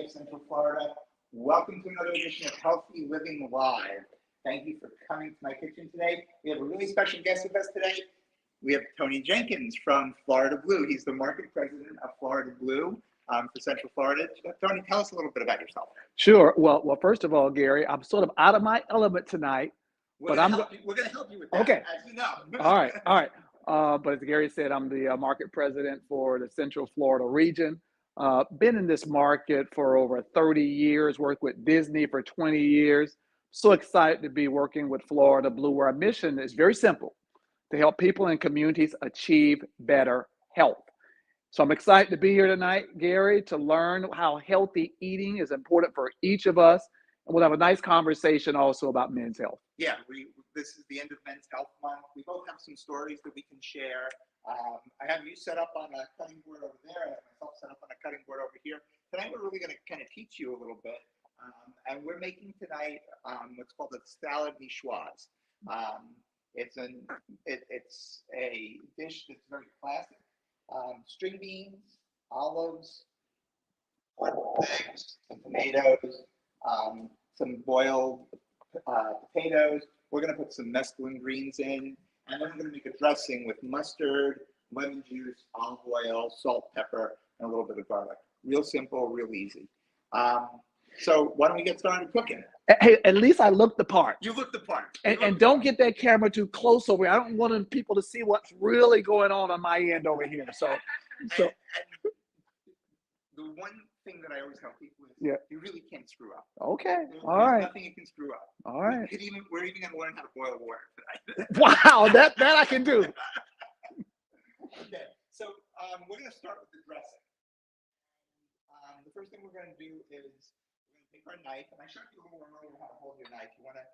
of Central Florida. Welcome to another edition of Healthy Living Live. Thank you for coming to my kitchen today. We have a really special guest with us today. We have Tony Jenkins from FloridaBlue. He's the market president of FloridaBlue for Central Florida. Tony, tell us a little bit about yourself. Sure. Well, first of all, Gary, I'm sort of out of my element tonight, we're going to help you with that, okay. As you know. All right. But as Gary said, I'm the market president for the Central Florida region. Been in this market for over 30 years, worked with Disney for 20 years. So excited to be working with FloridaBlue, where our mission is very simple, to help people and communities achieve better health. So I'm excited to be here tonight, Gary, to learn how healthy eating is important for each of us. And we'll have a nice conversation also about men's health. Yeah, this is the end of Men's Health Month. We both have some stories that we can share. I have you set up on a cutting board over there. I have myself set up on a cutting board over here. Tonight we're really going to kind of teach you a little bit. And we're making tonight what's called a salad Niçoise. It's a dish that's very classic. String beans, olives, eggs, some tomatoes, some boiled potatoes. We're going to put some mesclun greens in, and then we're going to make a dressing with mustard, lemon juice, olive oil, salt, pepper, and a little bit of garlic. Real simple, real easy. So why don't we get started cooking? Hey, at least I look the part. You look the part. And don't get that camera too close over here. I don't want people to see what's really going on my end over here. So and the one thing that I always tell people is you really can't screw up. Okay. There's right. Nothing you can screw up. All right. We're even going to learn how to boil water tonight. Wow, that I can do. Okay, so we're going to start with the dressing. The first thing we're going to do is we're going to take our knife, and I showed you a little earlier how to hold your knife. You want to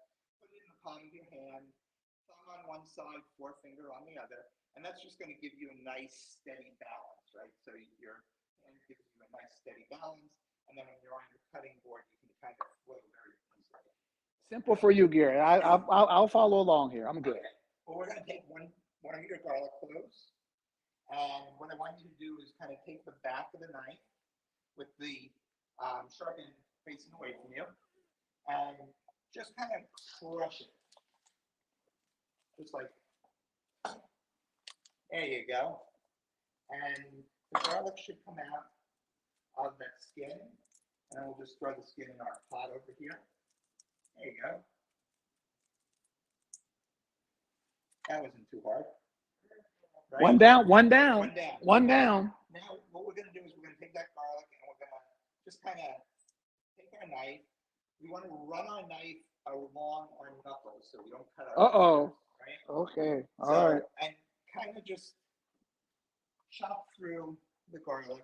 put it in the palm of your hand, thumb on one side, forefinger on the other, and that's just going to give you a nice steady balance, right? So your hand gives you a nice steady balance, and then when you're on your cutting board, you can kind of flow very easily. Simple for you, Gary. I'll follow along here. I'm good. Okay. Well, we're going to take one of your garlic cloves, and what I want you to do is kind of take the back of the knife with the sharp end facing away from you, and just kind of crush it. Just like, there you go. And the garlic should come out of that skin, and then we'll just throw the skin in our pot over here. There you go. That wasn't too hard. Right? One down. Now, what we're going to do is we're going to take that garlic and we're going to just kind of take our knife. We want to run our knife along our knuckles so we don't cut our knuckles, right? Okay. All right. And kind of just chop through the garlic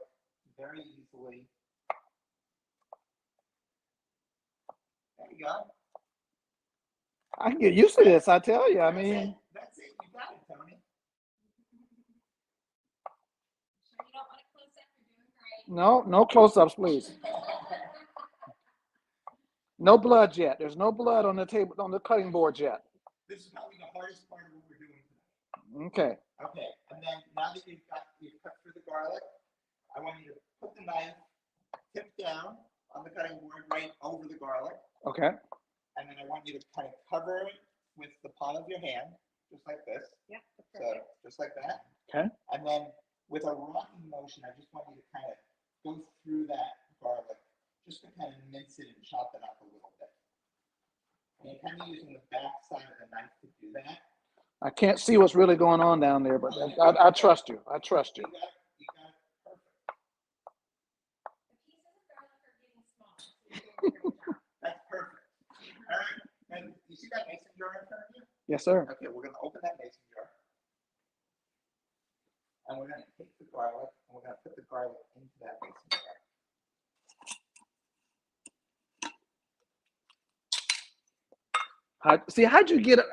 very easily. There you go. I can get used to this, I tell you. I mean, that's it. You got it, Tony. No close-ups, please. No blood yet. There's no blood on the table, on the cutting board yet. This is probably the hardest part of what we're doing today. Okay. Okay, and then now that you've cut through the garlic, I want you to put the knife tip down on the cutting board right over the garlic. Okay. And then I want you to kind of cover it with the palm of your hand, just like this. Yeah. So just like that. Okay. And then with a rocking motion, I just want you to kind of go through that garlic, just to kind of mince it and chop it up a little bit. And you're kind of using the back side of the knife to do that. I can't see what's really going on down there, but I trust you. I trust you. You got it perfect. The pieces of garlic are getting small. So you're doing a great job. That's perfect. All right. And you see that mason jar in front of you? Yes, sir. Okay, we're going to open that mason jar. And we're going to take the garlic and we're going to put the garlic into that mason jar.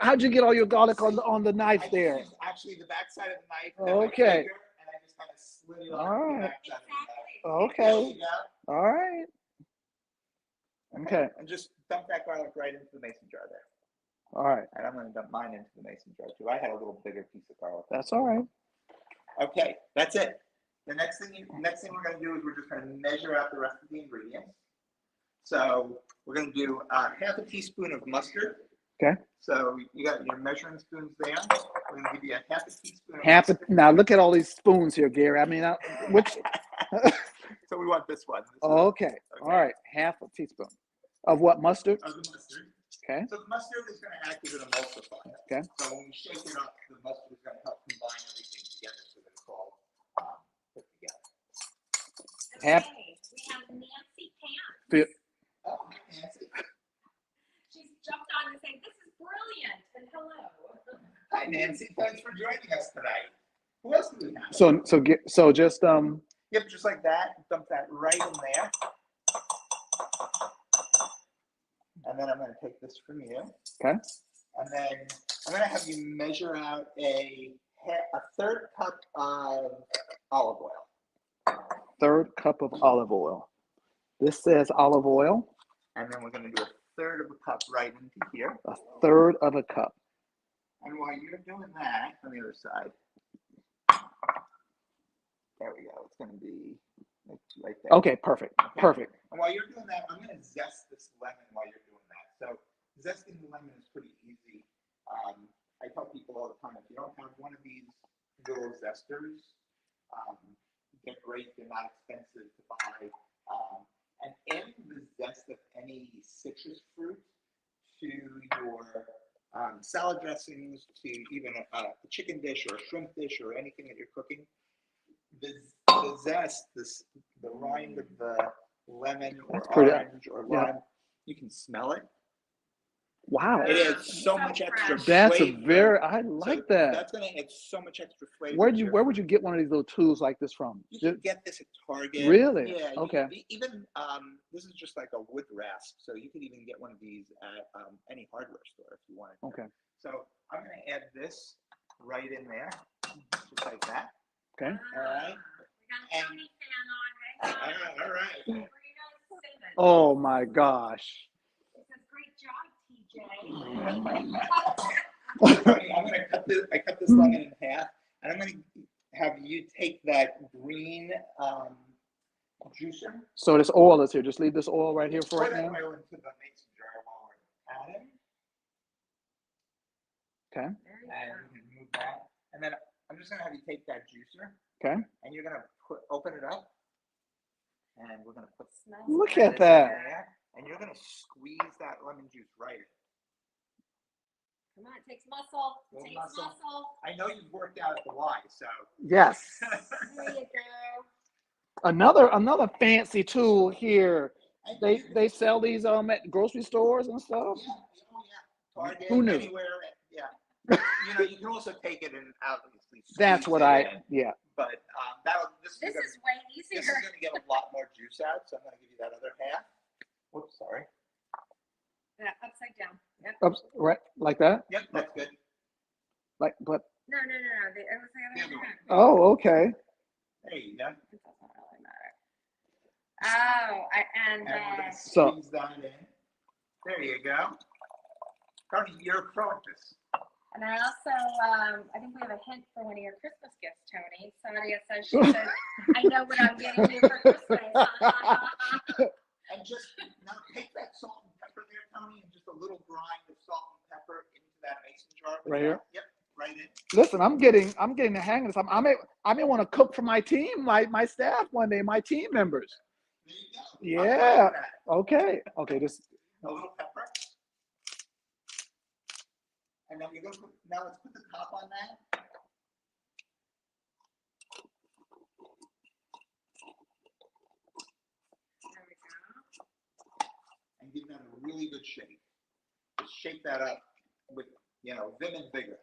How'd you get all your garlic on the knife there? Actually, the back side of the knife. Okay. And I just kind of slid it on All the right. back side Exactly. of the knife. Okay. Yeah. All right. Okay. And just dump that garlic right into the mason jar there. All right. And I'm going to dump mine into the mason jar too. I had a little bigger piece of garlic. That's all right. Okay, that's it. The next thing we're going to do is we're just going to measure out the rest of the ingredients. So we're going to do half a teaspoon of mustard. Okay. So you got your measuring spoons there. We're going to give you a half a teaspoon. Now look at all these spoons here, Gary. I mean, which? So we want this one. Okay. All right. Half a teaspoon of what? Mustard. Of the mustard. Okay. So the mustard is going to act as an emulsifier. Okay. So when we shake it up, the mustard is going to help combine everything together so that it's all put together. Half- Okay, we have Nancy Pants. Feel- Oh, Nancy. She's jumped on and saying, "This is brilliant," and hello. Hi, Nancy. Thanks for joining us tonight. Who else do we have? So just Yep, just like that. Dump that right in there. And then I'm going to take this from you. Okay. And then I'm going to have you measure out a third cup of olive oil. third cup of olive oil. This says olive oil. And then we're going to do a third of a cup right into here. A third of a cup. And while you're doing that, on the other side, there we go. It's going to be right there. Okay, perfect. Perfect. And while you're doing that, I'm going to zest this lemon while you're doing that. So zesting the lemon is pretty easy. I tell people all the time, if you don't have one of these little zesters, they're great. They're not expensive to buy. And adding the zest of any citrus fruit to your salad dressings, to even a chicken dish or a shrimp dish or anything that you're cooking, the zest, the rind of the lemon or orange or lime, you can smell it. Wow. It adds so much extra That's flavor. I like that. That's going to add so much extra flavor. Where would you get one of these little tools like this from? You can get this at Target. Really? Yeah. Okay. Even this is just like a wood rasp, so you could even get one of these at any hardware store if you wanted. Okay. So I'm going to add this right in there, just like that. Okay. All right. We got a Tony fan on. Hey, All right. Oh my gosh. It says, "Great job, TJ." I cut this lemon in half, and I'm going to have you take that green juicer. So this oil is here. Just leave this oil right here for right Pour that now. oil into the mason jar while we're at it. Okay. And we can move that. And then I'm just going to have you take that juicer. Okay. And you're going to open it up. And we're going to put Look this at that. in there, and you're going to squeeze that lemon juice right in. Come on, it takes muscle. It Little takes muscle. muscle. I know you've worked out at the Y, so. Yes. There you go. Another fancy tool here. And They sell these at grocery stores and stuff. Yeah, Target, Who knew? anywhere. Yeah. You can also take it and obviously. That's squeeze what it in, yeah. But this This is is way this easier. is going to get a lot more juice out, so I'm going to give you that other half. Whoops, sorry. Yeah, upside down. Yep. Oops, right, like that. Yep, that's good. But No. It was the other The other hand. oh, okay. There you go. It doesn't really matter. Oh, And we're going to So- squeeze that in. There you go. Tony, you're a pro at this. And I also, I think we have a hint for one of your Christmas gifts, Tony. Sadia says, "I know what I'm getting you for Christmas." And just now take that salt and pepper there, Tony, and just a little grind of salt and pepper into that mason jar. Right here? Yep, right in. Listen, I'm getting the hang of this. I may want to cook for my team, my staff one day, my team members. There you go. Yeah. I'll try that. Okay. Just A little pepper. And then let's put the top on that. There we go. And give that a really good shake. Just shake that up with, vim and vigor.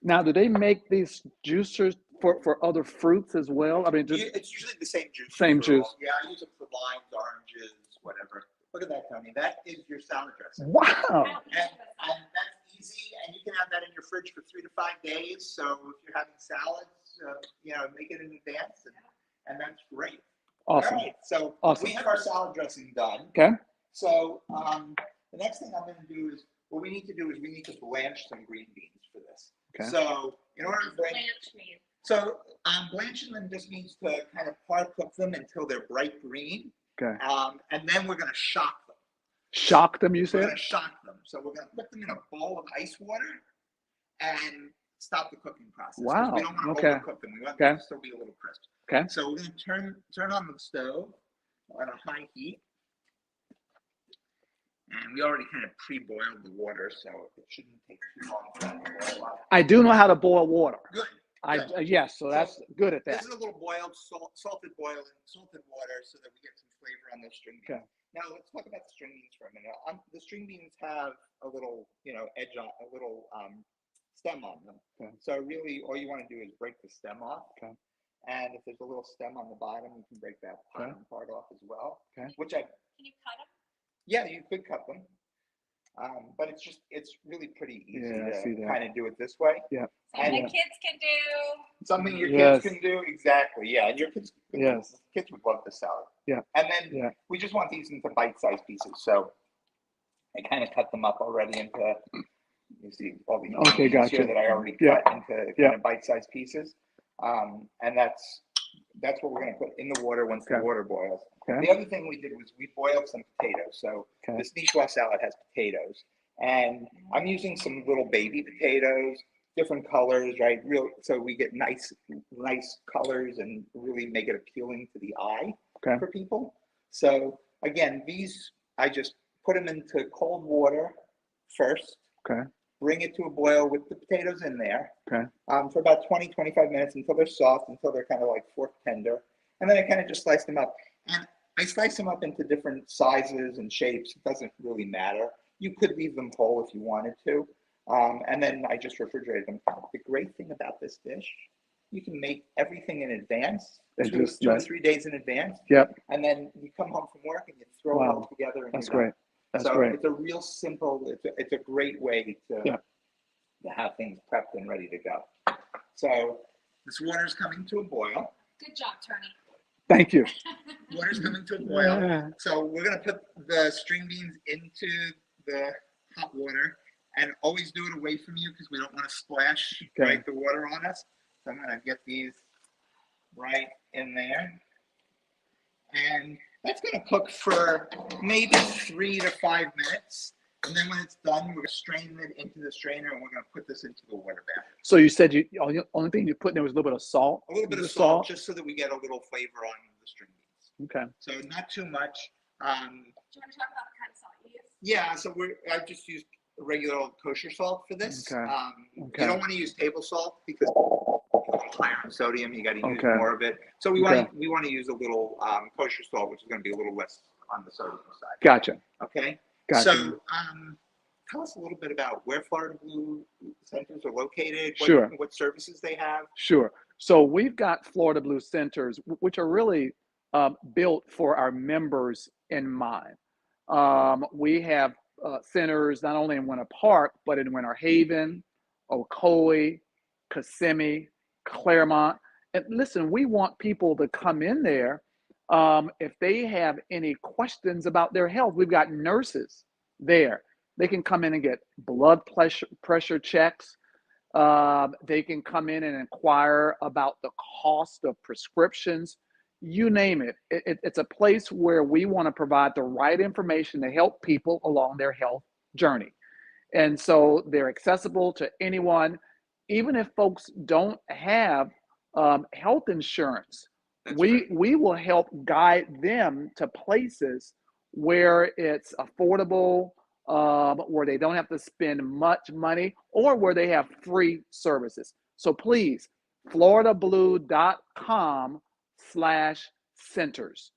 now, do they make these juicers for other fruits as well? I mean, just It's usually the same juice. Same for all- juice. Yeah, I use it for limes, oranges, whatever. Look at that, Tony. That is your salad dressing. wow. How easy And was that? that's easy, and you can have that in your fridge for 3 to 5 days. So if you're having salads, make it in advance, and that's great. Awesome. All right, so Awesome. we have our salad dressing done. Okay. So the next thing I'm going to do is, we need to blanch some green beans for this. Okay. So in order What to does blanch, blanch mean? So blanching them just means to kind of par cook them until they're bright green. Okay. And then we're going to shock them. Shock them, you We're said? going to shock them. So we're going to put them in a bowl of ice water and stop the cooking process. 'Cause Wow. we don't want to Okay. overcook them. We want Okay. them to still be a little crisp. Okay. So we're going to turn on the stove on a high heat. And we already kind of pre-boiled the water, so it shouldn't take too long for that to boil up. I do know how to boil water. Good. Yes, so that's good at that. This is a little salted water so that we get some flavor on those string beans. Okay. Now let's talk about the string beans for a minute. The string beans have a little, edge on, a little stem on them. Okay. So really, all you want to do is break the stem off. Okay. And if there's a little stem on the bottom, you can break that bottom part off as well. Okay. Which Can you cut them? yeah, you could cut them. But it's really pretty easy to kind of do it this way. Yeah. Something kids can do. Something your Yes. kids can do, exactly. Yeah, and your kids, Yes. kids would love this salad. Yeah. And then we just want these into bite-sized pieces. So I kind of cut them up already into. You see all the Okay, gotcha. here that I already cut into kind of bite-sized pieces. And that's what we're going to put in the water once the water boils. Okay. The other thing we did was we boiled some potatoes. So this Niçoise salad has potatoes. And I'm using some little baby potatoes, different colors, right? So we get nice colors and really make it appealing to the eye for people. So again, these, I just put them into cold water first. Okay. Bring it to a boil with the potatoes in there. Okay. For about 20, 25 minutes until they're soft, until they're kind of like fork tender. And then I kind of just slice them up. And I slice them up into different sizes and shapes. It doesn't really matter. You could leave them whole if you wanted to. And then I just refrigerated them. The great thing about this dish, you can make everything in advance, two or 3 days in advance. Yep. And then you come home from work and you throw it all together. And that's great. That's so great. it's a real simple, it's a great way to have things prepped and ready to go. So this water's coming to a boil. Good job, Tony. Thank you. Water's coming to a boil. So we're going to put the string beans into the hot water and always do it away from you because we don't want to splash the water on us. So I'm going to get these right in there. And that's going to cook for maybe 3 to 5 minutes. And then when it's done, we're going to strain it into the strainer and we're going to put this into the water bath. So you said the only thing you put in there was a little bit of salt? A little bit of salt, just so that we get a little flavor on the string beans. Okay. So not too much. Do you want to talk about the kind of salt you use? Yeah, so I just used regular old kosher salt for this. Okay. You don't want to use table salt because it's higher in sodium. You got to use more of it. So we want to use a little kosher salt, which is going to be a little less on the sodium side. Gotcha. Okay. Gotcha. So tell us a little bit about where FloridaBlue centers are located. What services they have. Sure. So we've got FloridaBlue centers, which are really built for our members in mind. We have centers not only in Winter Park, but in Winter Haven, Ocoee, Kissimmee, Claremont. And listen, we want people to come in there if they have any questions about their health. We've got nurses there. They can come in and get blood pressure checks. They can come in and inquire about the cost of prescriptions. You name it. It's a place where we want to provide the right information to help people along their health journey. And so they're accessible to anyone, even if folks don't have health insurance. We will help guide them to places where it's affordable, where they don't have to spend much money, or where they have free services. So please, FloridaBlue.com/centers.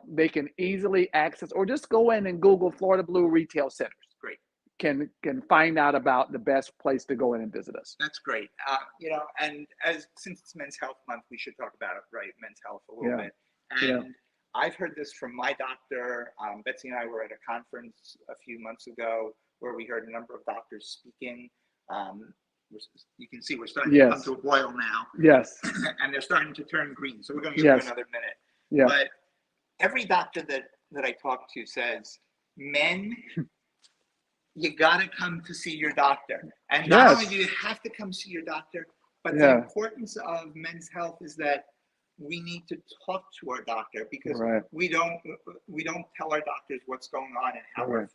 They can easily access, or just go in and Google FloridaBlue Retail Centers. Great. Can find out about the best place to go in and visit us. That's great. And since it's Men's Health Month, we should talk about men's health a little bit. And I've heard this from my doctor. Betsy and I were at a conference a few months ago where we heard a number of doctors speaking. You can see we're starting to come to a boil now. Yes. And they're starting to turn green. So we're going to give them another minute. Yeah. But every doctor that I talk to says, men, you got to come to see your doctor. And not only do you have to come see your doctor, But the Yeah. importance of men's health is that we need to talk to our doctor, because Right. we don't tell our doctors what's going on and how Right.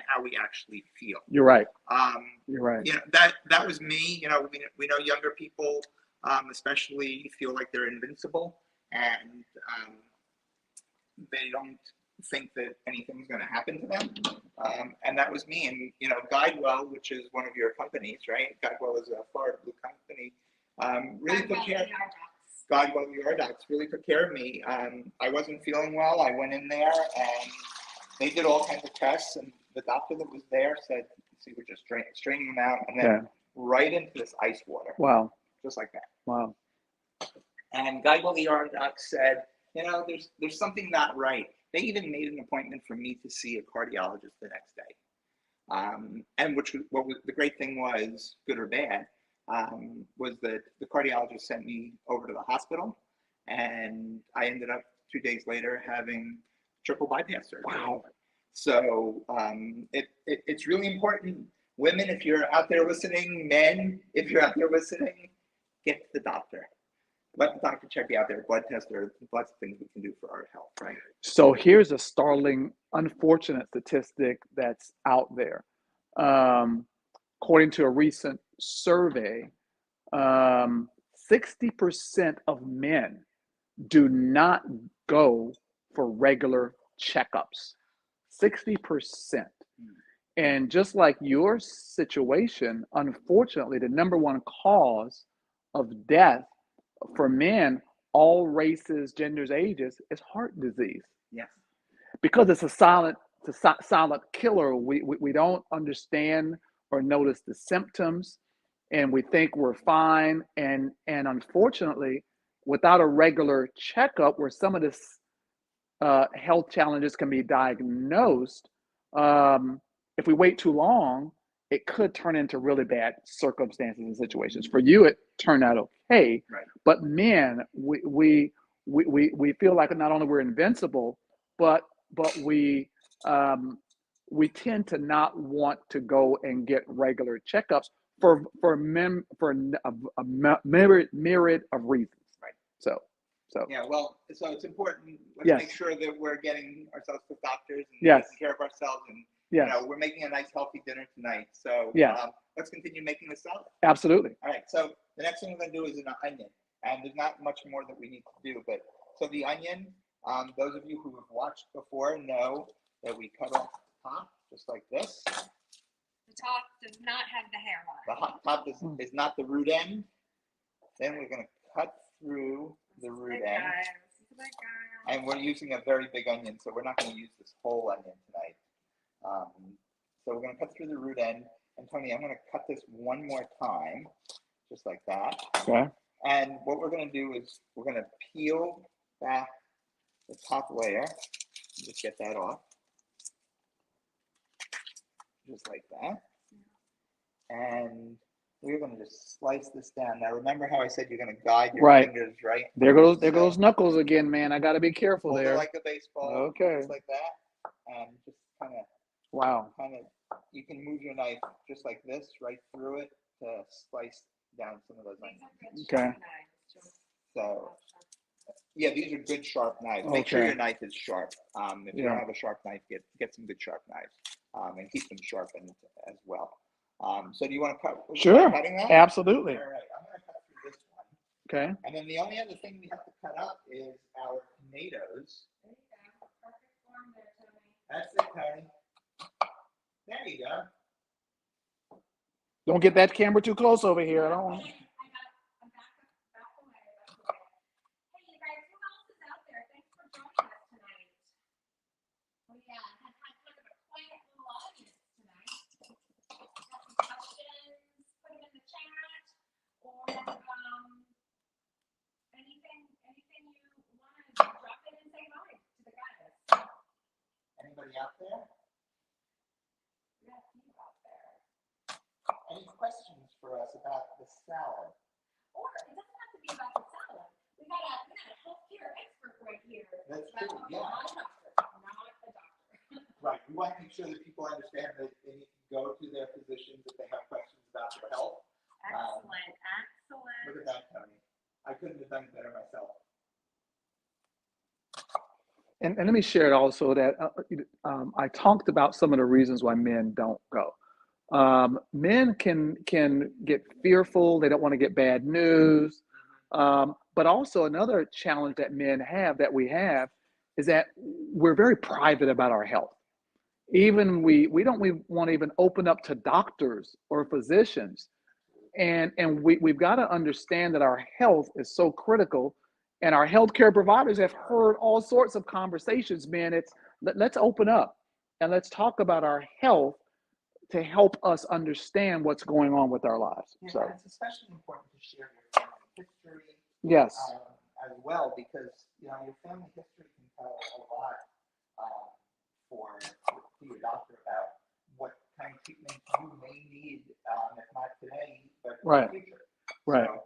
how we actually feel. You're right. Um, You're right. you know, that was me. You know, we know younger people, especially, feel like they're invincible, and they don't think that anything's going to happen to them. And that was me. And, you know, Guidewell, which is one of your companies, right? Guidewell is a FloridaBlue company. Really took care. Guidewell ER Docs really took care of me. I wasn't feeling well. I went in there and they did all kinds of tests, and the doctor that was there said, "See, we're just straining him out," and then right into this ice water. Wow. Just like that. Wow. And Guidewell ER Docs said, you know, there's something not right. They even made an appointment for me to see a cardiologist the next day. And what was the great thing was, good or bad, was that the cardiologist sent me over to the hospital, and I ended up 2 days later having triple bypass surgery. Wow. So it's really important. Women, if you're out there listening, men, if you're out there listening, get to the doctor. Let the doctor check you out there. Blood tests, there are lots of things we can do for our health, right? So here's a startling, unfortunate statistic that's out there. According to a recent survey, 60% of men do not go for regular checkups. 60%. And just like your situation, unfortunately, the number one cause of death for men, all races, genders, ages, is heart disease. Yes. Because it's a silent killer. We don't understand or notice the symptoms, and we think we're fine. And unfortunately, without a regular checkup where some of this health challenges can be diagnosed, if we wait too long, it could turn into really bad circumstances and situations. For you, it turned out okay, Right. But men, we feel like not only we're invincible, but we tend to not want to go and get regular checkups for a myriad of reasons. Right. So yeah, well, so it's important. Let's Yes. make sure that we're getting ourselves to doctors and Yes. taking care of ourselves, and yes, you know, we're making a nice healthy dinner tonight. So Yes. Let's continue making the salad. absolutely. All right. So the next thing we're going to do is an onion, and there's not much more that we need to do. But so the onion, those of you who have watched before know that we cut off the top just like this. The top does not have the hair on The it. hot top is not the root end. Then we're going to cut through the root Big end. guys. Big guys. And we're using a very big onion, so we're not going to use this whole onion tonight. So we're going to cut through the root end. And Tony, I'm going to cut this one more time, just like that. Okay. And what we're going to do is we're going to peel back the top layer. Just get that off. Just like that. And we're going to just slice this down. Now, remember how I said you're going to guide your Right. fingers, right? There goes Knuckles again, man. I got to be careful Hold it there. like a baseball. Okay. Just like that. And just kind of, Wow. you can move your knife just like this, right through it, to slice down some of those onions. Okay. So, yeah, these are good sharp knives. Make sure Okay. your knife is sharp. If you Yeah. don't have a sharp knife, get some good sharp knives, and keep them sharpened as well. So do you want to cut? Sure. Start cutting that? Absolutely. All right, I'm going to cut through this one. Okay. And then the only other thing we have to cut up is our tomatoes. There you go. Perfect form there, Tony. That's it, Tony. There you go. Don't get that camera too close over here. I don't want. I'm back away. Hey, you guys, who else is out there? Thanks for joining us tonight. Oh, yeah, I had kind of a quiet little audience tonight. Got some questions, put them in the chat, or anything you want to drop in and say hi to the guys. Anybody out there? We got a few out there. Any questions for us about the salad? Or it doesn't have to be about the salad. We got a healthcare expert right here. That's true, yeah. Not a doctor. Not a doctor. Right. We want to make sure that people understand that they need to go to their physicians if they have questions about their health. Excellent. Look at that, Tony. I couldn't have done it better myself. And let me share it also that I talked about some of the reasons why men don't go. Men can get fearful. They don't want to get bad news. But also another challenge that men have that we have is that we're very private about our health. Even we want to even open up to doctors or physicians. And we've got to understand that our health is so critical. And our healthcare providers have heard all sorts of conversations, man. Let's open up and let's talk about our health to help us understand what's going on with our lives. Yeah, So and it's especially important to share your family history yes, as well, because your family history can tell a lot to your doctor about what kind of treatment you may need, if not today, but in right, the future. right. So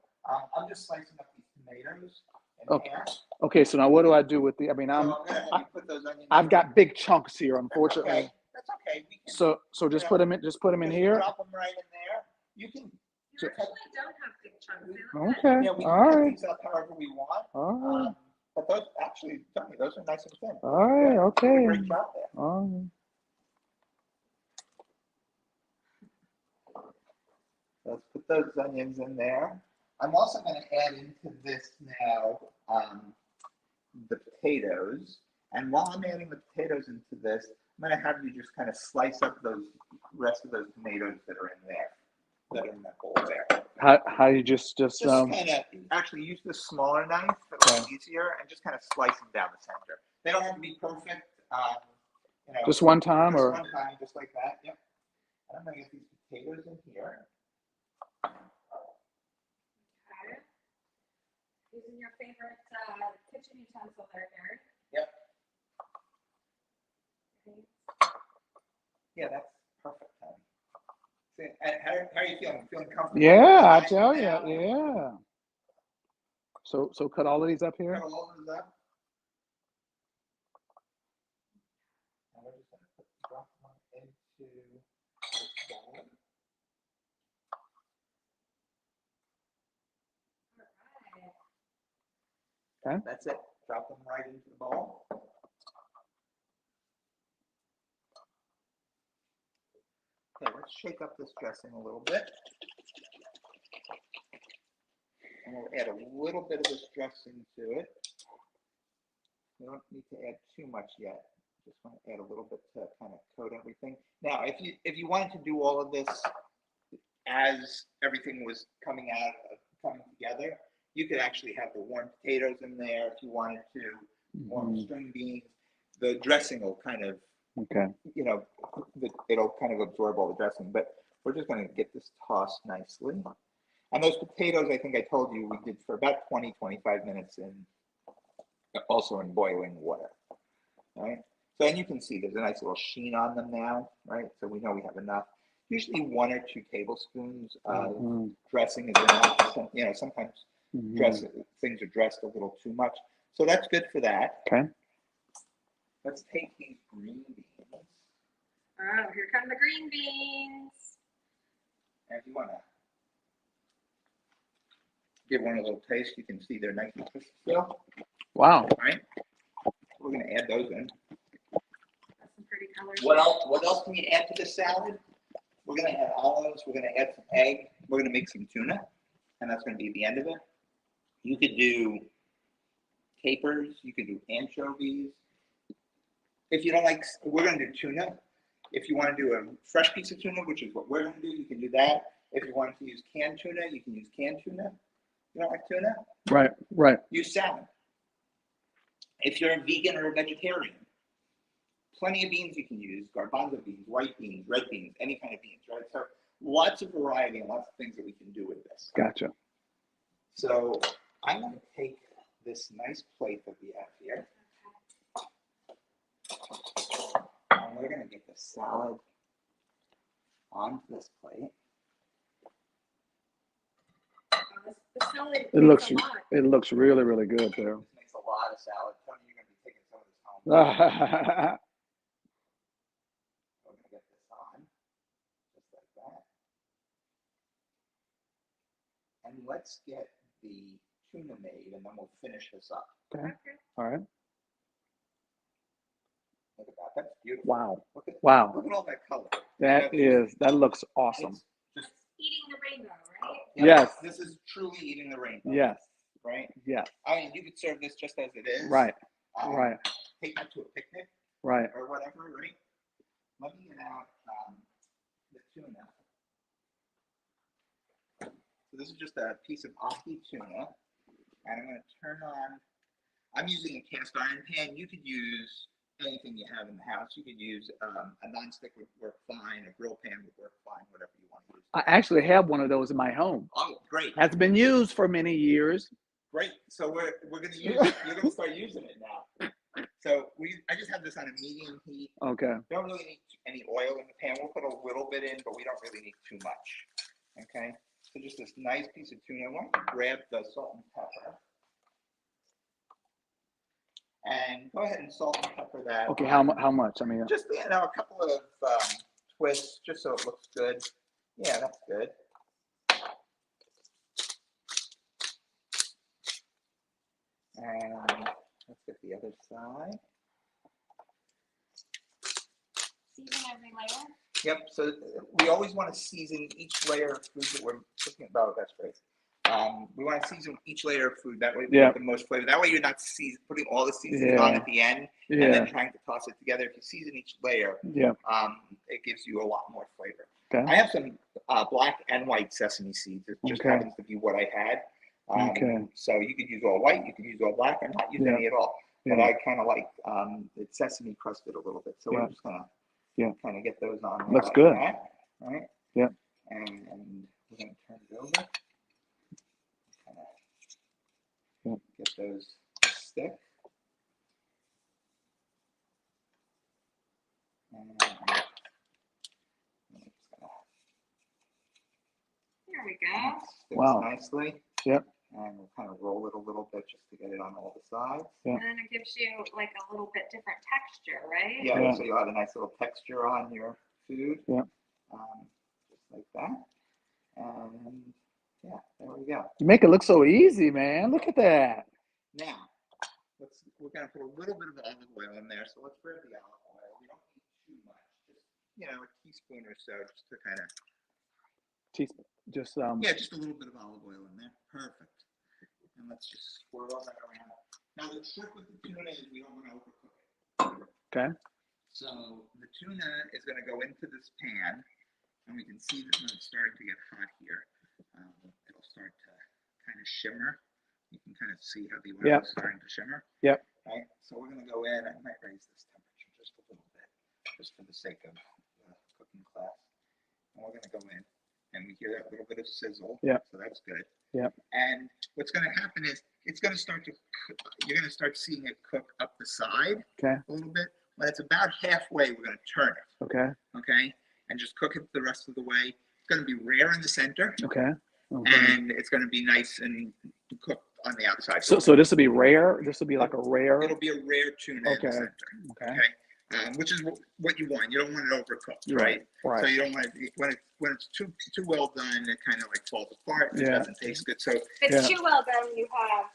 I'm just slicing up these tomatoes in Okay. half. Okay, so now what do I do with the? I mean, So I'm gonna have you put those onions. I've got big chunks here, unfortunately. Okay. That's okay. We can So just put them in. Just put them in just here. drop them right in there. You can. You actually don't have big chunks. They look Okay. Yeah, we All can cut right. these up however we want. All right. But those actually, Tony, those are nice and thin. All right. Yeah, Okay. great job there. All right. Let's put those onions in there. I'm also going to add into this now the potatoes. And while I'm adding the potatoes into this, I'm going to have you just kind of slice up those rest of those tomatoes that are in there, that are in that bowl there. How you just Just kind of actually use the smaller knife, it's easier, and just kind of slice them down the center. They don't have to be perfect. just one time, just or one time, just like that. Yep. And I'm going to get these potatoes in here. okay. Using your favorite kitchen utensil there, Gary. Yep. Yeah, that's perfect, Tony. See, how are you feeling? Feeling comfortable? yeah, I tell you, yeah. So cut all of these up here. Cut all of those up. And we're just going to drop them into this bowl. All right. Okay. That's it. Drop them right into the bowl. Okay, let's shake up this dressing a little bit. And we'll add a little bit of this dressing to it. We don't need to add too much yet. Just want to add a little bit to kind of coat everything. Now, if you wanted to do all of this as everything was coming together, you could actually have the warm potatoes in there if you wanted to, warm string beans. The dressing will kind of, Okay. it'll kind of absorb all the dressing, but we're just going to get this tossed nicely. And those potatoes, I think I told you, we did for about 20, 25 minutes also in boiling water, right? So, and you can see there's a nice little sheen on them now, right? So we know we have enough. Usually 1 or 2 tablespoons of dressing is enough. Sometimes things are dressed a little too much. So that's good for that. Okay. Let's take these green beans. Oh, here come the green beans. And if you want to give one a little taste, you can see they're nice and crispy still. Wow. All right. We're going to add those in. That's some pretty colors. What else can you add to this salad? We're going to add olives. We're going to add some egg. We're going to make some tuna, and that's going to be the end of it. You could do capers. You could do anchovies. If you don't like, we're going to do tuna. If you want to do a fresh piece of tuna, which is what we're going to do, you can do that. If you want to use canned tuna, you can use canned tuna. You don't like tuna? Right. Use salmon. If you're a vegan or a vegetarian, plenty of beans you can use, garbanzo beans, white beans, red beans, any kind of beans, right? So lots of variety and lots of things that we can do with this. Gotcha. So I'm going to take this nice plate that we have here. And we're going to get the salad onto this plate. It looks really, really good there. This makes a lot of salad. Tony, you're going to be taking some of this home. We're going to get this on, just like that. And let's get the tuna made, and then we'll finish this up. Okay. Okay. All right. Look at that. That's beautiful. Wow. Look at Wow. Look at all that color. That looks awesome. It's just, Eating the rainbow, right? yeah, Yes. This is truly eating the rainbow. Yes. Right. Yes. I mean, you could serve this just as it is. Right. Um, Right. Take that to a picnic Right. or whatever. Right. Let me get out the tuna. So this is just a piece of ahi tuna, and I'm going to turn on. I'm using a cast iron pan. You could use anything you have in the house. You could use a nonstick would work fine. A grill pan would work fine. Whatever you want to use. I actually have one of those in my home. Oh, great! Has been used for many years. Great. So we're going to use it. You're going to start using it now. So I just have this on a medium heat. Okay. Don't really need any oil in the pan. We'll put a little bit in, but we don't really need too much. Okay. So just this nice piece of tuna. I want to grab the salt and pepper. And go ahead and salt and pepper that. Okay. How much? I mean, just a couple of twists, just so it looks good. Yeah, that's good. And let's get the other side. Season every layer. Yep. So we always want to season each layer of food that we're cooking. Oh, that's great. We want to season each layer of food. That way we get the most flavor. That way you're not putting all the seasoning on at the end and then trying to toss it together. If you season each layer, it gives you a lot more flavor. Okay. I have some black and white sesame seeds. It just happens to be what I had. So you could use all white, you could use all black, or not use any at all. But I kind of like the sesame crusted a little bit. So we're just gonna kind of get those on there. Looks like good. that, right? Yeah. And we're gonna turn it over. Kind of get those to stick. And There we go. sticks Wow. nicely. Yep. And we'll kind of roll it a little bit just to get it on all the sides. Yeah. And then it gives you like a little bit different texture, right? Yeah, so you'll have a nice little texture on your food. Yeah. Just like that. And yeah, there we go. You make it look so easy, man. Look at that. Now, we're gonna put a little bit of olive oil in there. So let's grab the olive oil. We don't need too much, just a teaspoon or so, just to kind of. Teaspoon. Just Yeah, just a little bit of olive oil in there. Perfect. And let's just swirl that around. Now the trick with the tuna is we don't want to overcook it. Okay. So the tuna is going to go into this pan, and we can see that when it's starting to get hot here, it'll start to kind of shimmer. You can kind of see how the oil is starting to shimmer. Yep. Right. So we're going to go in. I might raise this temperature just a little bit, just for the sake of the cooking class. And we're going to go in. And we hear that little bit of sizzle. Yeah. So that's good. Yeah. And what's going to happen is it's going to start to you're going to start seeing it cook up the side a little bit. When it's about halfway, we're going to turn it. Okay. Okay. And just cook it the rest of the way. It's going to be rare in the center. Okay. And it's going to be nice and cooked on the outside. So this will be rare. This will be like a rare. It'll be a rare tuna in the center. Okay. Which is what you want. You don't want it overcooked, right? Right. So you don't want it when it's too well done. It kind of like falls apart. And it doesn't taste good. So if it's too well done, you have.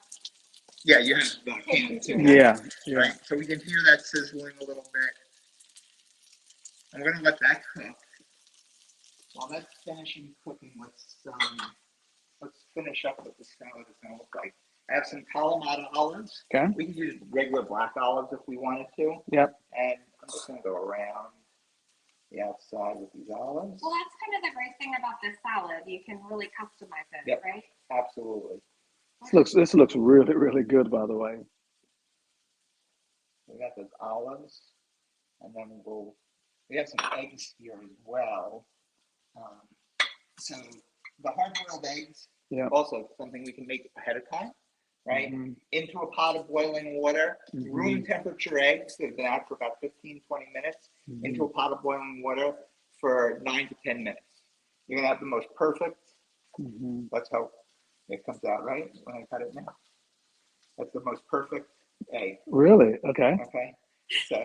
Yeah, you have the canned tuna. Yeah. Right. So we can hear that sizzling a little bit. I'm gonna let that cook. While that's finishing cooking, let's finish up what the salad is gonna look like. I have some Kalamata olives. Okay. We can use regular black olives if we wanted to. Yep. And I'm just going to go around the outside with these olives. Well, that's kind of the great thing about this salad. You can really customize it, right? Absolutely. This looks really, really good, by the way. We got those olives, and then we have some eggs here as well. So the hard-boiled eggs, also something we can make ahead of time. Right? Into a pot of boiling water, room temperature eggs that have been out for about 15, 20 minutes, into a pot of boiling water for 9 to 10 minutes. You're going to have the most perfect. Let's hope it comes out right when I cut it now. That's the most perfect egg. Really? Okay. Okay. So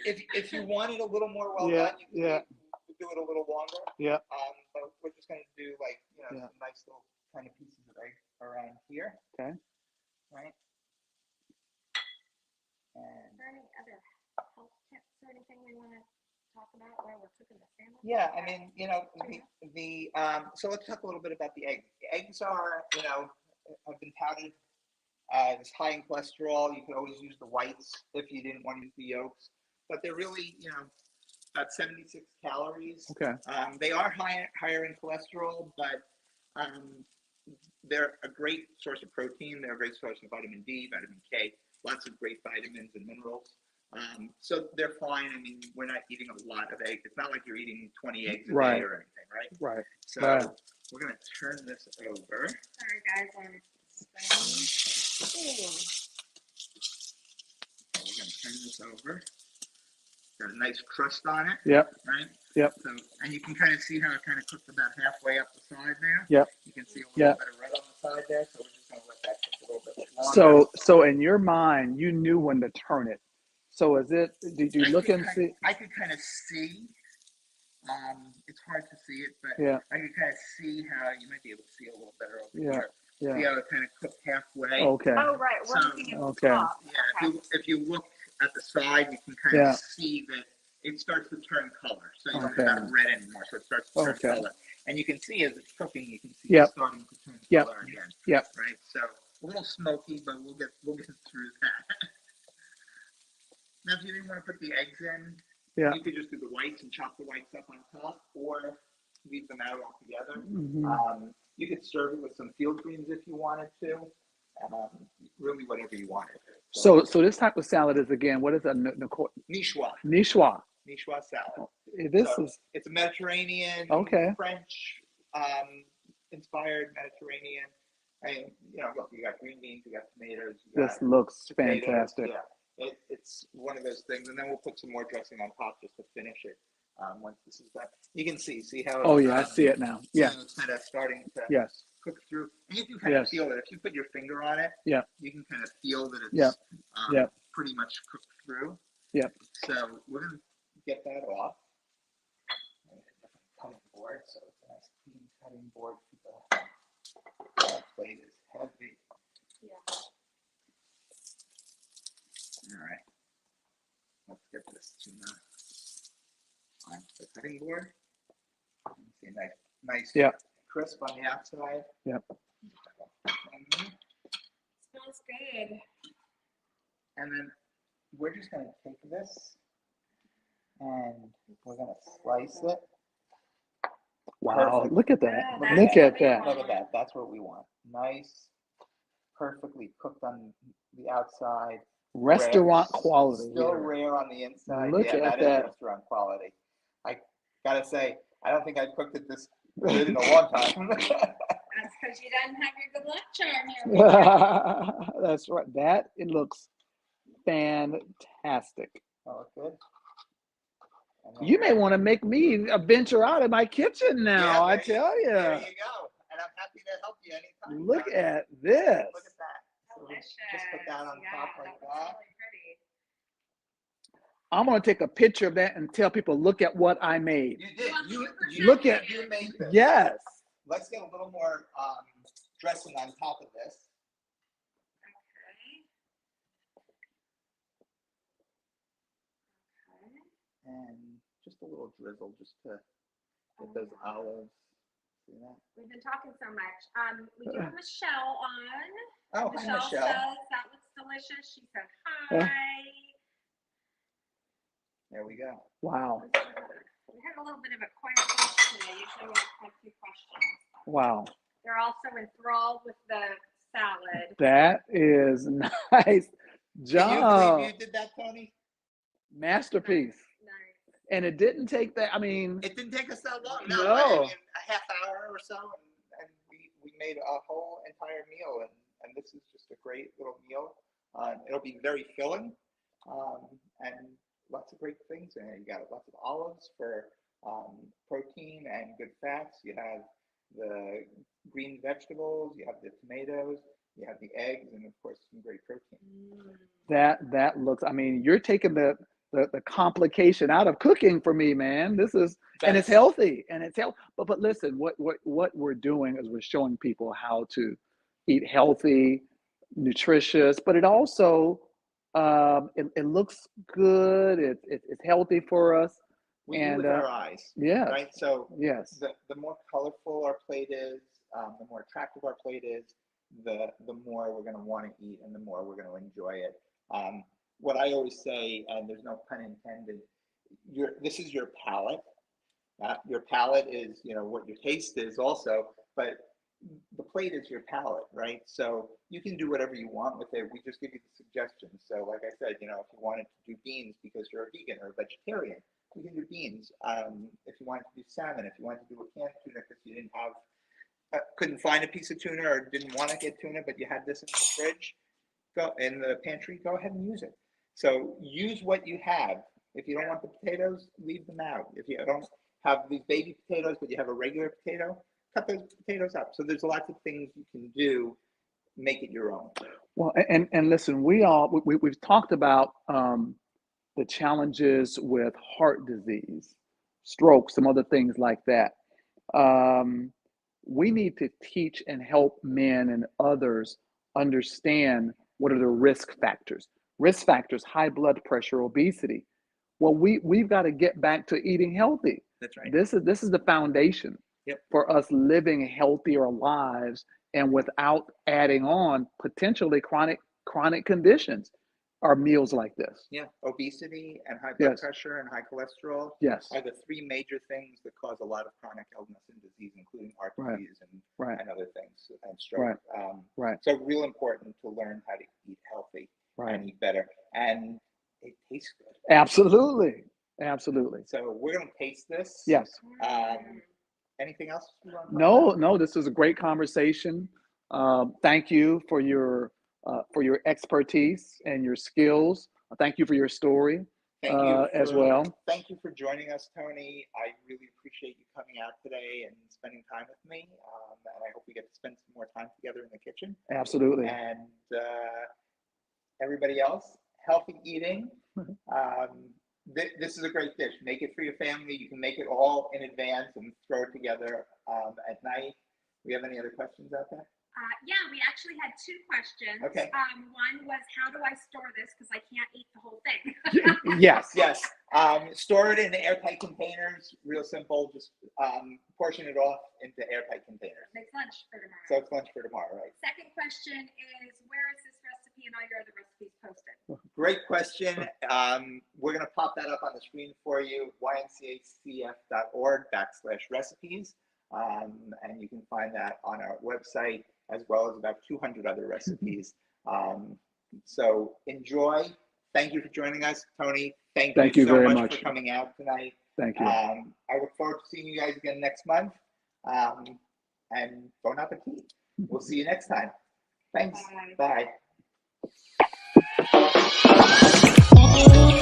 if you want it a little more well done, you can do it a little longer. Yeah. So we're just going to do like, Yeah. some nice little kind of pieces of egg around here, Okay. right? And Is there any other health tips or anything we want to talk about while we're cooking the sandwich? yeah, I mean, so let's talk a little bit about the eggs. The eggs are, have been touted as high in cholesterol. You could always use the whites if you didn't want to use the yolks, but they're really, about 76 calories. Okay. They are higher in cholesterol, but they're a great source of protein. They're a great source of vitamin D, vitamin K, lots of great vitamins and minerals. So they're fine. I mean, we're not eating a lot of eggs. It's not like you're eating 20 eggs a Right. day or anything, right? Right. So Right. we're going to turn this over. Sorry, guys, I'm spraying. We're going to turn this over. Got a nice crust on it. Yep. Right? Yep. So, and you can kind of see how it kind of cooked about halfway up the side there. Yep. You can see a little bit of red on the side there. So we're just going to let that cook a little bit longer. So in your mind, you knew when to turn it. So did you look and see? I could kind of see. It's hard to see it, but Yeah. I could kind of see how you might be able to see a little better over Yeah. here. Yeah. See how it kind of cooked halfway. Okay. Oh, right. We're So- looking at the Okay. top. Yeah. Okay. If you look at the side, you can kind Yeah. of see that it starts to turn color. So you Okay. don't have red anymore. So it starts to turn Okay. color. And you can see as it's cooking, you can see Yep. it's starting to turn Yep. color again. Yep. Right. So a little smoky, but we'll get through that. Now, if you didn't want to put the eggs in, Yeah. you could just do the whites and chop the whites up on top, or leave them out altogether. Mhm. You could serve it with some field greens if you wanted to. Really, whatever you wanted. So this type of salad is, again, what is that? Niçoise. Niçoise. Salad. It's a Mediterranean, Okay. French inspired Mediterranean. And look, you got green beans, you got tomatoes. This looks Potatoes, fantastic. yeah, it's one of those things, and then we'll put some more dressing on top just to finish it. Once this is done, you can see how. Oh yeah, I see it now. Yeah. It's kind of starting to Yes. cook through, and you can kind of Yes. feel it. If you put your finger on it, Yeah. you can kind of feel that it's Yeah. Yeah. pretty much cooked through. Yeah. So we're gonna get that off. Cutting board, so it's a nice clean cutting board. That plate is heavy. Yeah. All right, let's get this tuna on the cutting board. See, nice, Yeah. crisp on the outside. Yep. Smells good. And then we're just gonna take this and we're gonna slice it. Wow. Perfect. Look at that. Yeah, that's Look what at we that. Look at that. That's what we want. Nice, perfectly cooked on the outside. Restaurant Rare. quality. Still here. rare on the inside. Look yeah, at that is that. restaurant quality. I gotta say, I don't think I've cooked it this good in a long time. That's because you didn't have your good luck charm here. That's right. It looks fantastic. Oh, good. You may want to make me venture out of my kitchen now. I there tell you. There you go. And I'm happy to help you anytime. Look Tony. at this. Look at that. So we Delicious. just put that on top like looks that. really pretty. I'm gonna take a picture of that and tell people, look at what I made. You did. You Look at- you made this. Yes. Let's get a little more dressing on top of this. Okay. Okay. And just a little drizzle just to get those olives. See that? We've been talking so much. We do have Michelle on. Oh, hi, Michelle Michelle. says that looks delicious. She said Yeah. hi. There we go. Wow. We had a little bit of a quiet lunch today. Usually we have a few questions. Wow. They're also enthralled with the salad. That is nice Can you job. believe you did that, Tony? Masterpiece. Nice. And it didn't take that. I mean, It didn't take us that long. No. I mean, a half hour or so, and we made a whole entire meal, and this is just a great little meal. It'll be very filling, and lots of great things in it. You got lots of olives for protein and good fats. You have the green vegetables. You have the tomatoes. You have the eggs, and of course some great protein. Mm. that looks, I mean, you're taking the complication out of cooking for me, man. This is and it's That's- healthy and it's healthy. But listen, what we're doing is we're showing people how to eat healthy, nutritious, but it also it looks good. It's healthy for us. We do And with our eyes, yeah, right? So yes, the more colorful our plate is, the more attractive our plate is, the more we're going to want to eat and the more we're going to enjoy it. What I always say, and there's no pun intended, this is your palate. Your palate is, what your taste is also, but the plate is your palate, right? So you can do whatever you want with it. We just give you the suggestions. So like I said, if you wanted to do beans because you're a vegan or a vegetarian, you can do beans. If you wanted to do salmon, if you wanted to do a canned tuna because you couldn't find a piece of tuna or didn't want to get tuna, but you had this in the fridge, go in the pantry, go ahead and use it. So use what you have. If you don't want the potatoes, leave them out. If you don't have these baby potatoes, but you have a regular potato, cut those potatoes up. So there's lots of things you can do. Make it your own. Well, and listen, we've talked about the challenges with heart disease, stroke, some other things like that. We need to teach and help men and others understand what are the risk factors. Risk factors: high blood pressure, obesity. Well, we've got to get back to eating healthy. That's right. This is the foundation for us living healthier lives and without adding on potentially chronic conditions. Are meals like this. Yeah, obesity and high blood pressure and high cholesterol are the three major things that cause a lot of chronic illness and disease, including heart disease and other things, and stroke. So real important to learn how to eat healthy and eat better. And it tastes good. Absolutely. So we're going to taste this. Yes. Anything else you want to talk about? No, this was a great conversation. Thank you for your expertise and your skills. Thank you for your story as well. Thank you for joining us, Tony. I really appreciate you coming out today and spending time with me. And I hope we get to spend some more time together in the kitchen. Absolutely. And everybody else, healthy eating. This is a great dish. Make it for your family. You can make it all in advance and throw it together at night. Do we have any other questions out there? Yeah, we actually had two questions. Okay. One was, how do I store this? Because I can't eat the whole thing. Yes. Store it in airtight containers. Real simple. Just portion it off into airtight containers. Makes lunch for tomorrow. So it's lunch for tomorrow, right? Second question is, where is this recipe and all your other recipes posted? Great question. We're going to pop that up on the screen for you, ymcacf.org/recipes. And you can find that on our website, as well as about 200 other recipes. So enjoy. Thank you for joining us, Tony. Thank you so very much for coming out tonight. Thank you. I look forward to seeing you guys again next month. And bon appetit. We'll see you next time. Thanks. Bye. Bye.